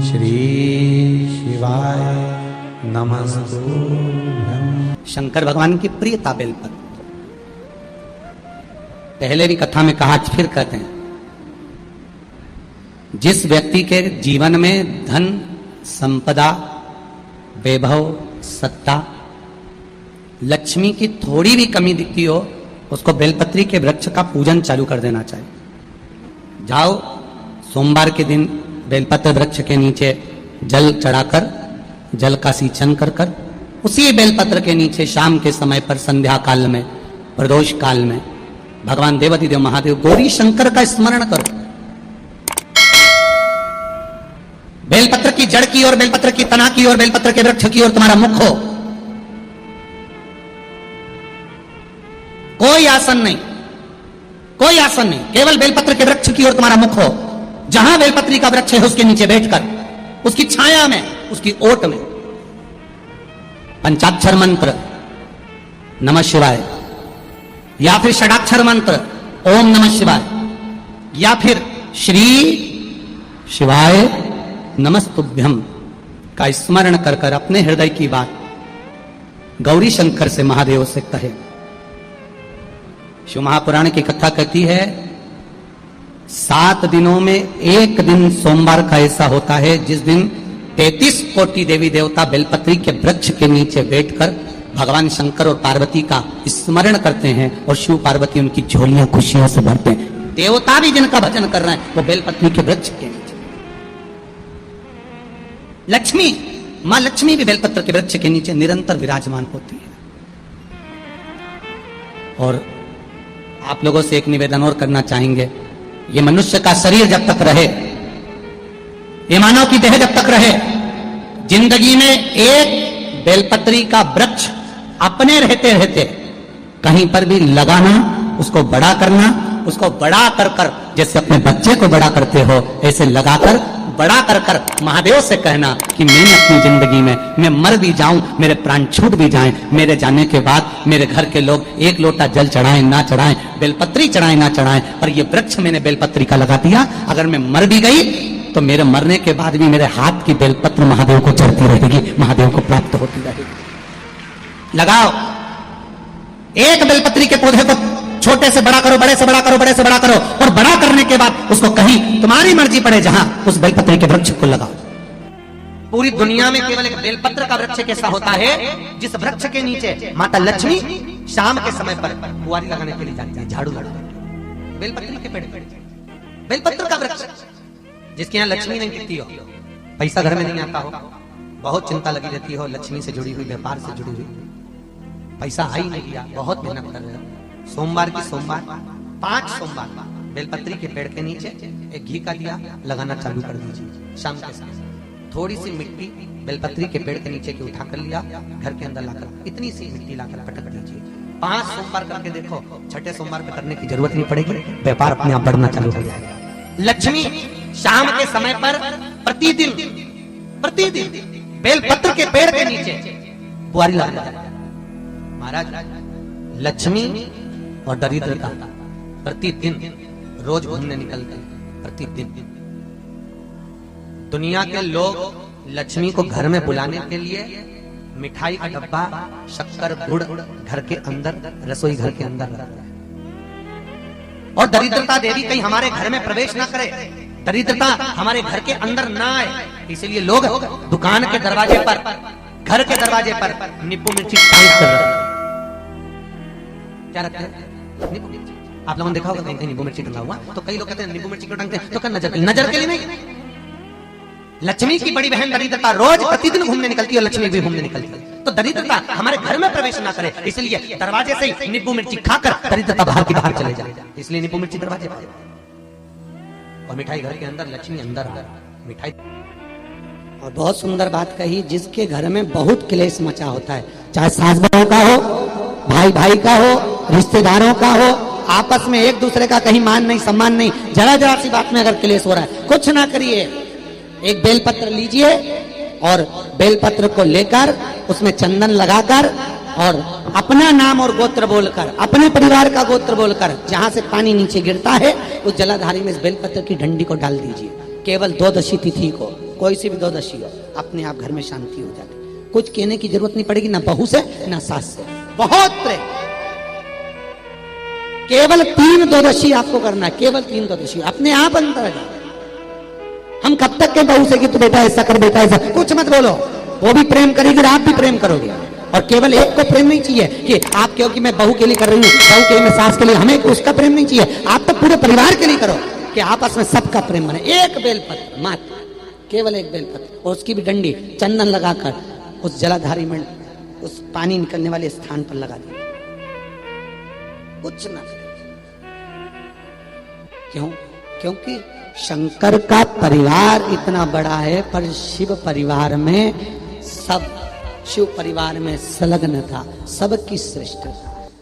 श्री शिवाय नमस्तुभ्यं। शंकर भगवान की प्रियता बेलपत्र। पहले भी कथा में कहा, फिर कहते हैं, जिस व्यक्ति के जीवन में धन, संपदा, वैभव, सत्ता, लक्ष्मी की थोड़ी भी कमी दिखती हो, उसको बेलपत्री के वृक्ष का पूजन चालू कर देना चाहिए। जाओ सोमवार के दिन बेलपत्र वृक्ष के नीचे जल चढ़ाकर, जल का सिंचन कर कर, उसी बेलपत्र के नीचे शाम के समय पर, संध्या काल में, प्रदोष काल में भगवान देवाधिदेव महादेव गौरी शंकर का स्मरण करो। बेलपत्र की जड़ की ओर, बेलपत्र की तना की ओर, बेलपत्र के वृक्ष की ओर तुम्हारा मुख हो। कोई आसन नहीं, कोई आसन नहीं, केवल बेलपत्र के वृक्ष की ओर तुम्हारा मुख हो। जहां बेलपत्री का वृक्ष है उसके नीचे बैठकर, उसकी छाया में, उसकी ओट में पंचाक्षर मंत्र नमः शिवाय, या फिर षडाक्षर मंत्र ओम नमः शिवाय, या फिर श्री शिवाय नमस्तुभ्यं का स्मरण कर कर अपने हृदय की बात गौरी शंकर से, महादेव से कहे। शिव महापुराण की कथा कहती है, 7 दिनों में एक दिन सोमवार का ऐसा होता है जिस दिन 33 कोटि देवी देवता बेलपत्री के वृक्ष के नीचे बैठकर भगवान शंकर और पार्वती का स्मरण करते हैं और शिव पार्वती उनकी झोलियां खुशियों से भरते हैं। देवता भी जिनका भजन कर रहे हैं वो बेलपत्री के वृक्ष के नीचे। लक्ष्मी, मां लक्ष्मी भी बेलपत्र के वृक्ष के नीचे निरंतर विराजमान होती है। और आप लोगों से एक निवेदन और करना चाहेंगे, ये मनुष्य का शरीर जब तक रहे, ये मानव की देह जब तक रहे, जिंदगी में एक बेलपत्री का वृक्ष अपने रहते रहते कहीं पर भी लगाना, उसको बड़ा करना, उसको बड़ा कर कर, जैसे अपने बच्चे को बड़ा करते हो ऐसे लगाकर बड़ा कर कर महादेव से कहना कि मैंने अपनी जिंदगी में, मैं मर भी जाऊं, मेरे प्राण छूट भी जाएं, मेरे जाने के बाद मेरे घर के लोग एक लोटा जल चढ़ाएं ना चढ़ाएं, बेलपत्री चढ़ाएं ना चढ़ाएं, पर ये वृक्ष मैंने बेलपत्री का लगा दिया, अगर मैं मर भी गई तो मेरे मरने के बाद भी मेरे हाथ की बेलपत्र महादेव को चढ़ती रहेगी, महादेव को प्राप्त होती रहेगी। लगाओ, एक बेलपत्री के पौधे को छोटे से बड़ा करो, बड़े से बड़ा करो, बड़े से बड़ा करो, और बड़ा करने के बाद उसको कहीं तुम्हारी मर्जी पड़े जहां, उस बेलपत्री के वृक्ष को लगाओ। पूरी दुनिया में केवल एक बेलपत्र का वृक्ष कैसा होता है जिस वृक्ष के नीचे माता लक्ष्मी शाम के समय पर कुंवारी लगाने के लिए जाती है, झाड़ू लगा, बेलपत्री के पेड़, बेलपत्र का वृक्ष। जिसके यहाँ लक्ष्मी नहीं दिखती हो, पैसा घर में नहीं आता हो, बहुत चिंता लगी रहती हो, लक्ष्मी से जुड़ी हुई, व्यापार से जुड़ी हुई, पैसा आ ही नहीं गया, बहुत मेहनत कर रहे हो, सोमवार की सोमवार 5 सोमवार बेलपत्री के पेड़ के नीचे एक घी का दिया लगाना चालू कर दीजिए। शाम के समय थोड़ी सी मिट्टी बेलपत्री के पेड़ के नीचे की उठा कर लिया, घर के अंदर लाकर इतनी सी मिट्टी लाकर पटक दीजिए। 5 सोमवार करके देखो, छठे सोमवार पे करने की जरूरत नहीं पड़ेगी, व्यापार अपने आप बढ़ना चालू हो जाएगा। लक्ष्मी शाम के समय पर प्रतिदिन बेलपत्र के पेड़ के नीचे बुआरी लगाना। महाराज, लक्ष्मी और दरिद्रता प्रतिदिन रोज घूमने निकलते हैं। प्रतिदिन दुनिया के लोग लक्ष्मी को घर में बुलाने के लिए मिठाई का डब्बा, शक्कर, गुड़ घर के अंदर, रसोई घर के अंदर रखते हैं। और दरिद्रता देवी कहीं हमारे घर में प्रवेश ना करे, दरिद्रता हमारे घर के अंदर ना आए, इसलिए लोग दुकान के दरवाजे पर, घर के दरवाजे पर नींबू मिर्ची टांग कर रखते हैं। क्या रखते हैं? नींबू मिर्ची। आप लोगों ने देखा होगा कहीं नींबू मिर्ची टंगा हुआ, तो कई लोग कहते हैं नींबू मिर्ची क्यों टांगते हैं? तो क्या नजर के लिए नहीं? लक्ष्मी की बड़ी बहन दरिद्रता रोज प्रतिदिन घूमने निकलती है, लक्ष्मी भी घूमने निकलती है, तो दरिद्रता हमारे घर में प्रवेश ना करे, इसलिए दरवाजे से ही नींबू मिर्ची खाकर दरिद्रता बाहर की बाहर चले जाए, इसलिए नींबू मिर्ची दरवाजे पर, और मिठाई घर के अंदर, लक्ष्मी अंदर मिठाई। और बहुत सुंदर बात कही, जिसके घर में बहुत क्लेश मचा होता है, चाहे सास बहू का हो, भाई भाई का हो, रिश्तेदारों का हो, आपस में एक दूसरे का कहीं मान नहीं, सम्मान नहीं, जरा जरा सी बात में अगर क्लेश हो रहा है, कुछ ना करिए, एक बेलपत्र लीजिए और बेलपत्र को लेकर उसमें चंदन लगाकर और अपना नाम और गोत्र बोलकर, अपने परिवार का गोत्र बोलकर, जहां से पानी नीचे गिरता है उस जलाधारी में इस बेलपत्र की डंडी को डाल दीजिए। केवल 12 तिथि को कोई सी भी द्वादशी हो, अपने आप घर में शांति हो जाती। कुछ कहने की जरूरत नहीं पड़ेगी, ना बहू से ना सास से, बहुत प्रेम। केवल 3 द्वादशी आपको करना है, केवल 3 द्वादशी, अपने आप अंतर आ जाए। हम कब तक के बहू से कि तू बेटा ऐसा कर, बेटा ऐसा, कुछ मत बोलो। वो भी प्रेम करेगी और आप भी प्रेम करोगे। और केवल एक को प्रेम नहीं चाहिए कि आप कहो कि मैं बहू के लिए कर रही हूँ, बहू के लिए, मैं सास के लिए, हमें उसका प्रेम नहीं चाहिए। आप तो पूरे परिवार के लिए करो कि आपस में सबका प्रेम बने। एक बेलपत्र मात्र, केवल एक बेलपत्र, और उसकी भी डंडी चंदन लगाकर उस जलाधारी में, उस पानी निकलने वाले स्थान पर लगा दी, कुछ ना। क्यों? क्योंकि शंकर का परिवार इतना बड़ा है, पर शिव परिवार में सब, शिव परिवार में संलग्न था, सबकी श्रेष्ठता।